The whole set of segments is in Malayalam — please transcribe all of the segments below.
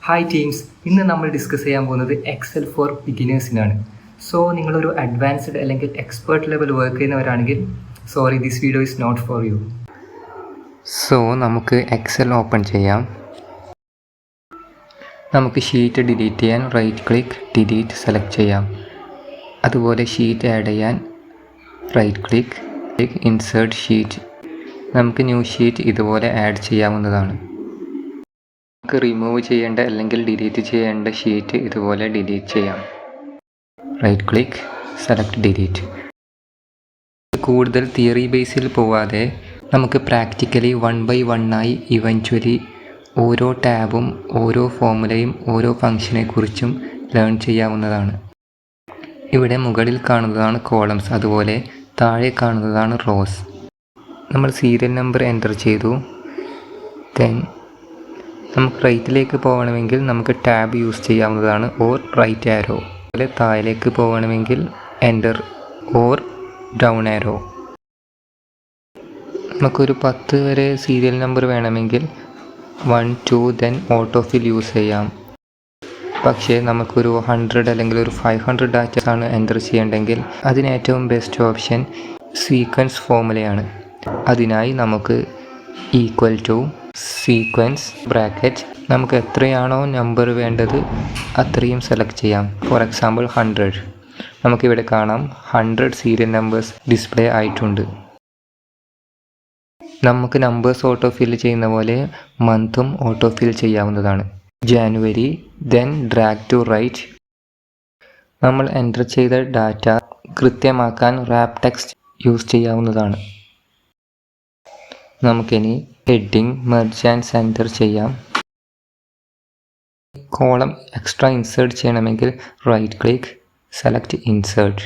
ഹായ് ടീംസ്, ഇന്ന് നമ്മൾ ഡിസ്കസ് ചെയ്യാൻ പോകുന്നത് എക്സൽ ഫോർ ബിഗിനേഴ്സിനാണ്. സോ നിങ്ങളൊരു അഡ്വാൻസ്ഡ് അല്ലെങ്കിൽ എക്സ്പേർട്ട് ലെവൽ വർക്ക് ചെയ്യുന്നവരാണെങ്കിൽ sorry, this video is not for you. So നമുക്ക് എക്സൽ ഓപ്പൺ ചെയ്യാം. നമുക്ക് ഷീറ്റ് ഡിലീറ്റ് ചെയ്യാൻ റൈറ്റ് ക്ലിക്ക് ഡിലീറ്റ് സെലക്ട് ചെയ്യാം. അതുപോലെ ഷീറ്റ് ആഡ് ചെയ്യാൻ റൈറ്റ് ക്ലിക്ക് ഇൻസേർട്ട് ഷീറ്റ്. നമുക്ക് ന്യൂ ഷീറ്റ് ഇതുപോലെ ആഡ് ചെയ്യാവുന്നതാണ്. നമുക്ക് റിമൂവ് ചെയ്യേണ്ട അല്ലെങ്കിൽ ഡിലീറ്റ് ചെയ്യേണ്ട ഷീറ്റ് ഇതുപോലെ ഡിലീറ്റ് ചെയ്യാം. Right click select delete. കൂടുതൽ തിയറി ബേസിൽ പോവാതെ നമുക്ക് പ്രാക്ടിക്കലി 1 by 1 ആയി ഇവൻച്വലി ഓരോ ടാബും ഓരോ ഫോമുലയും ഓരോ ഫംഗ്ഷനെക്കുറിച്ചും ലേൺ ചെയ്യാവുന്നതാണ്. ഇവിടെ മുകളിൽ കാണുന്നതാണ് കോളംസ്, അതുപോലെ താഴെ കാണുന്നതാണ് റോസ്. നമ്മൾ സീരിയൽ നമ്പർ എൻ്റർ ചെയ്തു. ദെൻ നമുക്ക് റൈറ്റിലേക്ക് പോകണമെങ്കിൽ നമുക്ക് ടാബ് യൂസ് ചെയ്യാവുന്നതാണ്, ഓർ റൈറ്റ് ആരോ. അതുപോലെ താഴേക്ക് പോകണമെങ്കിൽ എൻ്റർ ഓർ ഡൗൺ ആരോ. നമുക്കൊരു 10 വരെ സീരിയൽ നമ്പർ വേണമെങ്കിൽ 1 2 ദെൻ ഓട്ടോഫിൽ യൂസ് ചെയ്യാം. പക്ഷേ നമുക്കൊരു 100 അല്ലെങ്കിൽ ഒരു 500 ഡാറ്റാസ് ആണ് എൻ്റർ ചെയ്യേണ്ടെങ്കിൽ അതിന് ഏറ്റവും ബെസ്റ്റ് ഓപ്ഷൻ സീക്വൻസ് ഫോമുലയാണ്. അതിനായി നമുക്ക് ഈക്വൽ ടു സീക്വൻസ് ബ്രാക്കറ്റ്, നമുക്ക് എത്രയാണോ നമ്പർ വേണ്ടത് അത്രയും സെലക്ട് ചെയ്യാം. For example 100. നമുക്കിവിടെ കാണാം 100 സീരിയൽ നമ്പേഴ്സ് ഡിസ്പ്ലേ ആയിട്ടുണ്ട്. നമുക്ക് നമ്പേഴ്സ് ഓട്ടോ ഫിൽ ചെയ്യുന്ന പോലെ മന്തും ഓട്ടോ ഫിൽ ചെയ്യാവുന്നതാണ്. January, then drag to right. നമ്മൾ എൻ്റർ ചെയ്ത ഡാറ്റ കൃത്യമാക്കാൻ റാപ്പ് ടെക്സ്റ്റ് യൂസ് ചെയ്യാവുന്നതാണ്. നമുക്കിനി ഹെഡിങ് മെർജ് ആൻഡ് സെൻറ്റർ ചെയ്യാം. കോളം എക്സ്ട്രാ ഇൻസേർട്ട് ചെയ്യണമെങ്കിൽ റൈറ്റ് ക്ലിക്ക് സെലക്ട് ഇൻസേർട്ട്.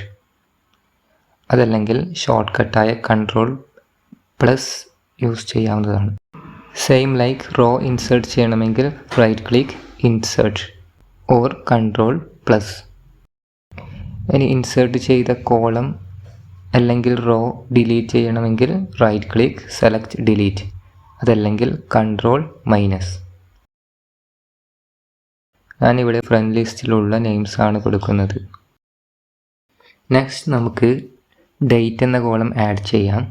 അതല്ലെങ്കിൽ ഷോർട്ട് കട്ടായ Ctrl+ യൂസ് ചെയ്യാവുന്നതാണ്. സെയിം ലൈക്ക് റോ ഇൻസേർട്ട് ചെയ്യണമെങ്കിൽ right click insert or Ctrl+. ഇനി ഇൻസേർട്ട് ചെയ്ത കോളം അല്ലെങ്കിൽ റോ ഡിലീറ്റ് ചെയ്യണമെങ്കിൽ റൈറ്റ് ക്ലിക്ക് സെലക്ട് ഡിലീറ്റ്, അതല്ലെങ്കിൽ Ctrl-. ഞാനിവിടെ ഫ്രണ്ട് ലിസ്റ്റിലുള്ള നെയിംസ് ആണ് കൊടുക്കുന്നത്. നെക്സ്റ്റ് നമുക്ക് ഡേറ്റ് എന്ന കോളം ആഡ് ചെയ്യാം.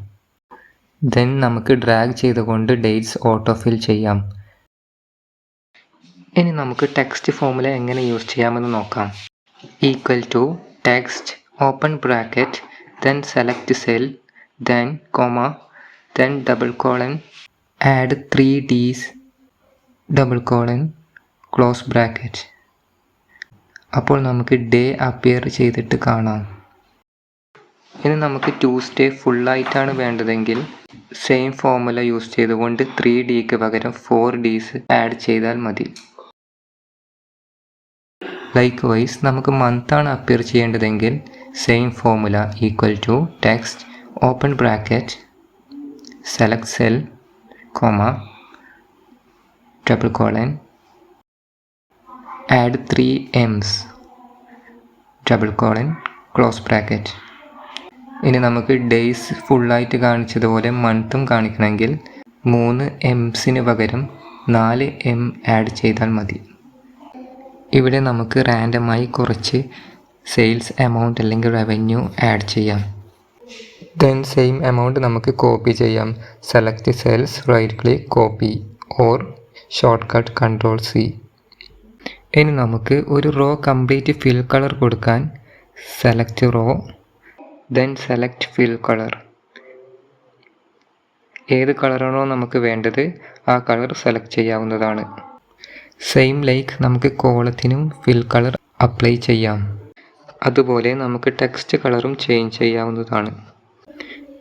ദെൻ നമുക്ക് ഡ്രാഗ് ചെയ്തുകൊണ്ട് ഡേറ്റ്സ് ഓട്ടോഫിൽ ചെയ്യാം. ഇനി നമുക്ക് ടെക്സ്റ്റ് ഫോമുല എങ്ങനെ യൂസ് ചെയ്യാമെന്ന് നോക്കാം. Equal to text open bracket then select cell, then comma, then double colon, add 3 D's, double colon, close bracket. അപ്പോൾ നമുക്ക് ഡേ അപ്പിയർ ചെയ്തിട്ട് കാണാം. ഇനി നമുക്ക് ട്യൂസ്ഡേ ഫുള്ളായിട്ടാണ് വേണ്ടതെങ്കിൽ സെയിം ഫോമുല യൂസ് ചെയ്തുകൊണ്ട് 3Dക്ക് പകരം 4D's ആഡ് ചെയ്താൽ മതി. ലൈക്ക് വൈസ് നമുക്ക് മന്താണ് അപ്പിയർ ചെയ്യേണ്ടതെങ്കിൽ same formula equal to text open bracket select cell comma double colon add 3 M's double colon close bracket. ഇനി നമുക്ക് ഡേയ്സ് ഫുള്ളായിട്ട് കാണിച്ചതുപോലെ മന്തും കാണിക്കണമെങ്കിൽ 3 M's പകരം 4 M ആഡ് ചെയ്താൽ മതി. ഇവിടെ നമുക്ക് റാൻഡമായി കുറച്ച് സെയിൽസ് എമൗണ്ട് അല്ലെങ്കിൽ റവന്യൂ ആഡ് ചെയ്യാം. ദെൻ സെയിം എമൗണ്ട് നമുക്ക് കോപ്പി ചെയ്യാം. Select cells, right click copy or shortcut Ctrl+C. ഇനി നമുക്ക് ഒരു റോ കംപ്ലീറ്റ് ഫിൽ കളർ കൊടുക്കാൻ select row, then select fill colour. ഏത് കളറാണോ നമുക്ക് വേണ്ടത് ആ കളർ സെലക്ട് ചെയ്യാവുന്നതാണ്. സെയിം ലൈക്ക് നമുക്ക് കോളത്തിനും ഫിൽ കളർ അപ്ലൈ ചെയ്യാം. അതുപോലെ നമുക്ക് ടെക്സ്റ്റ് കളറും ചേഞ്ച് ചെയ്യാവുന്നതാണ്.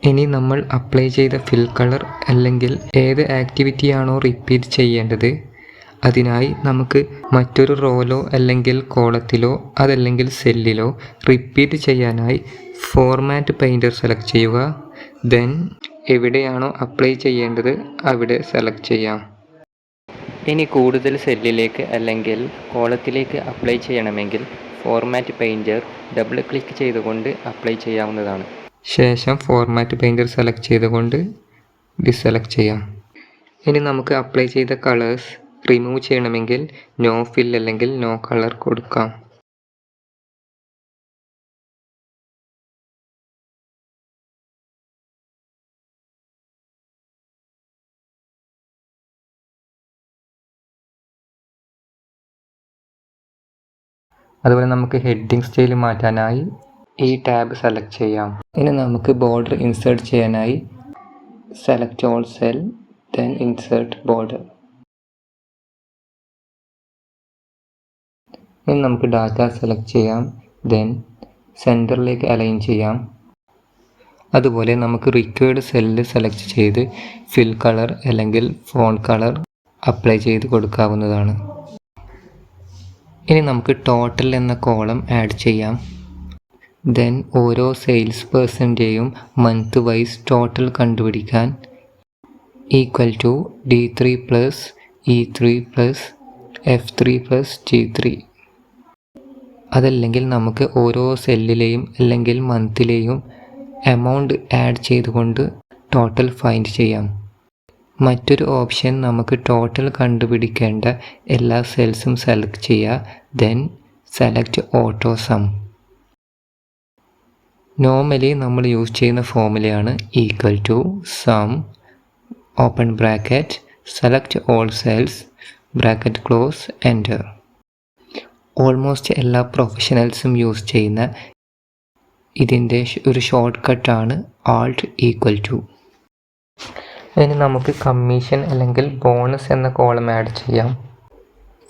ഇനി നമ്മൾ അപ്ലൈ ചെയ്ത ഫിൽ കളർ അല്ലെങ്കിൽ ഏത് ആക്ടിവിറ്റിയാണോ റിപ്പീറ്റ് ചെയ്യേണ്ടത് അതിനായി നമുക്ക് മറ്റൊരു റോയിലോ അല്ലെങ്കിൽ കോളത്തിലോ അതല്ലെങ്കിൽ സെല്ലിലോ റിപ്പീറ്റ് ചെയ്യാനായി ഫോർമാറ്റ് പെയിൻറ്റർ സെലക്ട് ചെയ്യുക. ദെൻ എവിടെയാണോ അപ്ലൈ ചെയ്യേണ്ടത് അവിടെ സെലക്ട് ചെയ്യാം. ഇനി കൂടുതൽ സെല്ലിലേക്ക് അല്ലെങ്കിൽ കോളത്തിലേക്ക് അപ്ലൈ ചെയ്യണമെങ്കിൽ ഫോർമാറ്റ് പെയിൻറ്റർ ഡബിൾ ക്ലിക്ക് ചെയ്തുകൊണ്ട് അപ്ലൈ ചെയ്യാവുന്നതാണ്. ശേഷം ഫോർമാറ്റ് പെയിൻറ്റർ സെലക്ട് ചെയ്തുകൊണ്ട് ഡിസെലക്ട് ചെയ്യാം. ഇനി നമുക്ക് അപ്ലൈ ചെയ്ത കളേഴ്സ് റിമൂവ് ചെയ്യണമെങ്കിൽ നോ ഫിൽ അല്ലെങ്കിൽ നോ കളർ കൊടുക്കാം. അതുപോലെ നമുക്ക് ഹെഡിങ് സ്റ്റൈൽ മാറ്റാനായി ഈ ടാബ് സെലക്ട് ചെയ്യാം. ഇനി നമുക്ക് ബോർഡർ ഇൻസേർട്ട് ചെയ്യാനായി select all cell, then insert border. ഇനി നമുക്ക് ഡാറ്റ സെലക്ട് ചെയ്യാം, ദെൻ സെൻറ്ററിലേക്ക് അലൈൻ ചെയ്യാം. അതുപോലെ നമുക്ക് റിക്വയർഡ് സെല്ല് സെലക്ട് ചെയ്ത് ഫിൽ കളർ അല്ലെങ്കിൽ ഫോണ്ട് കളർ അപ്ലൈ ചെയ്ത് കൊടുക്കാവുന്നതാണ്. ഇനി നമുക്ക് ടോട്ടൽ എന്ന കോളം ആഡ് ചെയ്യാം. ദെൻ ഓരോ സെയിൽസ് പേഴ്സൻ്റെയും മന്ത് വൈസ് ടോട്ടൽ കണ്ടുപിടിക്കാൻ = D3 + E3 + F3 + G3. അതല്ലെങ്കിൽ നമുക്ക് ഓരോ സെല്ലിലെയും അല്ലെങ്കിൽ മന്തിലെയും എമൗണ്ട് ആഡ് ചെയ്തുകൊണ്ട് ടോട്ടൽ ഫൈൻഡ് ചെയ്യാം. മറ്റൊരു ഓപ്ഷൻ നമുക്ക് ടോട്ടൽ കണ്ടുപിടിക്കേണ്ട എല്ലാ സെൽസും സെലക്ട് ചെയ്യുക, then select auto some. Normally നമ്മൾ യൂസ് ചെയ്യുന്ന ഫോർമുലയാണ് =sum open bracket select all cells bracket close enter. Almost എല്ലാ പ്രൊഫഷണൽസും യൂസ് ചെയ്യുന്ന ഇതിൻ്റെ ഒരു ഷോർട്ട് കട്ടാണ് Alt =. ഇനി നമുക്ക് കമ്മീഷൻ അല്ലെങ്കിൽ ബോണസ് എന്ന കോളം ആഡ് ചെയ്യാം.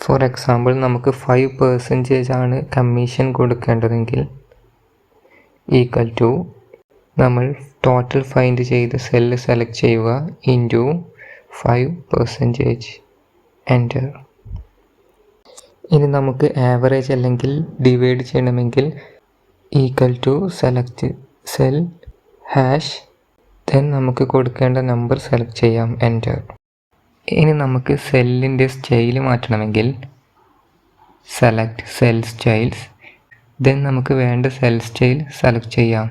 ഫോർ എക്സാമ്പിൾ നമുക്ക് 5% ആണ് കമ്മീഷൻ കൊടുക്കേണ്ടതെങ്കിൽ = നമ്മൾ ടോട്ടൽ ഫൈൻഡ് ചെയ്ത് സെല്ല് സെലക്ട് ചെയ്യുക ഇൻറ്റു 5% എൻ്റർ. ഇനി നമുക്ക് ആവറേജ് അല്ലെങ്കിൽ ഡിവൈഡ് ചെയ്യണമെങ്കിൽ സെലക്ട് സെൽ ഹാഷ്, ദെൻ നമുക്ക് കൊടുക്കേണ്ട നമ്പർ സെലക്ട് ചെയ്യാം എൻ്റർ. ഇനി നമുക്ക് സെല്ലിൻ്റെ സ്റ്റൈൽ മാറ്റണമെങ്കിൽ സെലക്ട് സെൽ സ്റ്റൈൽസ്, ദെൻ നമുക്ക് വേണ്ട സെൽ സ്റ്റൈൽ സെലക്ട് ചെയ്യാം.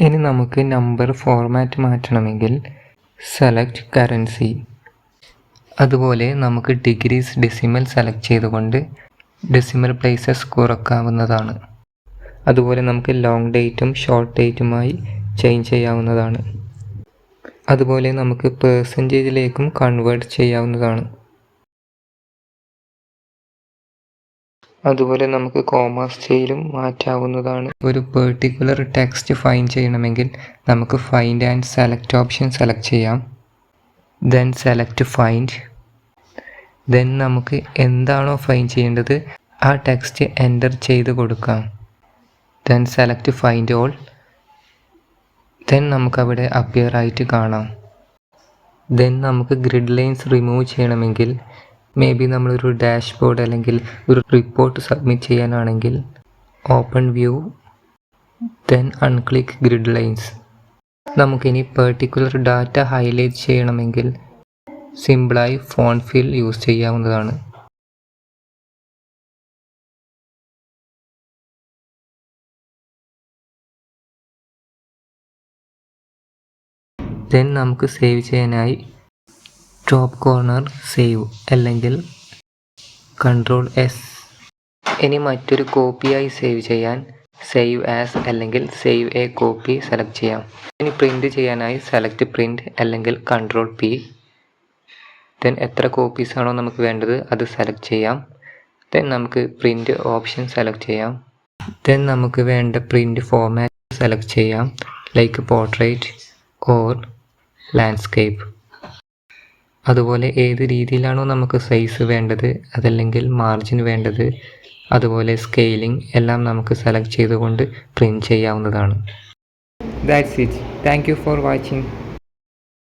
ഇനി നമുക്ക് നമ്പർ ഫോർമാറ്റ് മാറ്റണമെങ്കിൽ സെലക്ട് കറൻസി. അതുപോലെ നമുക്ക് ഡിഗ്രീസ് ഡെസിമൽ സെലക്ട് ചെയ്തുകൊണ്ട് ഡെസിമൽ പ്ലേസസ് കുറക്കാവുന്നതാണ്. അതുപോലെ നമുക്ക് ലോങ് ഡേറ്റും ഷോർട്ട് ഡേറ്റുമായി ചേഞ്ച് ചെയ്യാവുന്നതാണ്. അതുപോലെ നമുക്ക് പെർസെൻറ്റേജിലേക്കും കൺവേർട്ട് ചെയ്യാവുന്നതാണ്. അതുപോലെ നമുക്ക് കോമ സ്റ്റൈലും മാറ്റാവുന്നതാണ്. ഒരു പെർട്ടിക്കുലർ ടെക്സ്റ്റ് ഫൈൻഡ് ചെയ്യണമെങ്കിൽ നമുക്ക് find and select option select ചെയ്യാം, ദെൻ സെലക്ട് ഫൈൻഡ്. ദെൻ നമുക്ക് എന്താണോ ഫൈൻഡ് ചെയ്യേണ്ടത് ആ ടെക്സ്റ്റ് എൻ്റർ ചെയ്ത് കൊടുക്കാം, then select find all. Then നമുക്കവിടെ അപ്പിയർ ആയിട്ട് കാണാം. ദെൻ നമുക്ക് ഗ്രിഡ് ലൈൻസ് റിമൂവ് ചെയ്യണമെങ്കിൽ മേ ബി നമ്മളൊരു ഡാഷ്ബോർഡ് അല്ലെങ്കിൽ ഒരു റിപ്പോർട്ട് സബ്മിറ്റ് ചെയ്യാനാണെങ്കിൽ open view, then unclick grid lines. നമുക്കിനി പെർട്ടിക്കുലർ ഡാറ്റ ഹൈലൈറ്റ് ചെയ്യണമെങ്കിൽ സിമ്പിളായി ഫോണ്ട് ഫിൽ യൂസ് ചെയ്യാവുന്നതാണ്. ദെൻ നമുക്ക് സേവ് ചെയ്യാനായി ടോപ്പ് കോർണർ സേവ് അല്ലെങ്കിൽ Ctrl+S. ഇനി മറ്റൊരു കോപ്പിയായി സേവ് ചെയ്യാൻ സേവ് ആസ് അല്ലെങ്കിൽ സേവ് എ കോപ്പി സെലക്ട് ചെയ്യാം. ഇനി പ്രിൻറ്റ് ചെയ്യാനായി സെലക്ട് പ്രിൻറ്റ് അല്ലെങ്കിൽ Ctrl+P. ദെൻ എത്ര കോപ്പീസാണോ നമുക്ക് വേണ്ടത് അത് സെലക്ട് ചെയ്യാം. ദെൻ നമുക്ക് പ്രിൻറ്റ് ഓപ്ഷൻ സെലക്ട് ചെയ്യാം. ദെൻ നമുക്ക് വേണ്ട പ്രിൻറ്റ് ഫോർമാറ്റ് സെലക്ട് ചെയ്യാം, ലൈക്ക് പോർട്രേറ്റ് ഓർ ലാൻഡ്സ്കേപ്പ്. അതുപോലെ ഏത് രീതിയിലാണോ നമുക്ക് സൈസ് വേണ്ടത് അതല്ലെങ്കിൽ മാർജിൻ വേണ്ടത് അതുപോലെ സ്കെയിലിംഗ് എല്ലാം നമുക്ക് സെലക്ട് ചെയ്തുകൊണ്ട് പ്രിൻറ്റ് ചെയ്യാവുന്നതാണ്. That's it. Thank you for watching.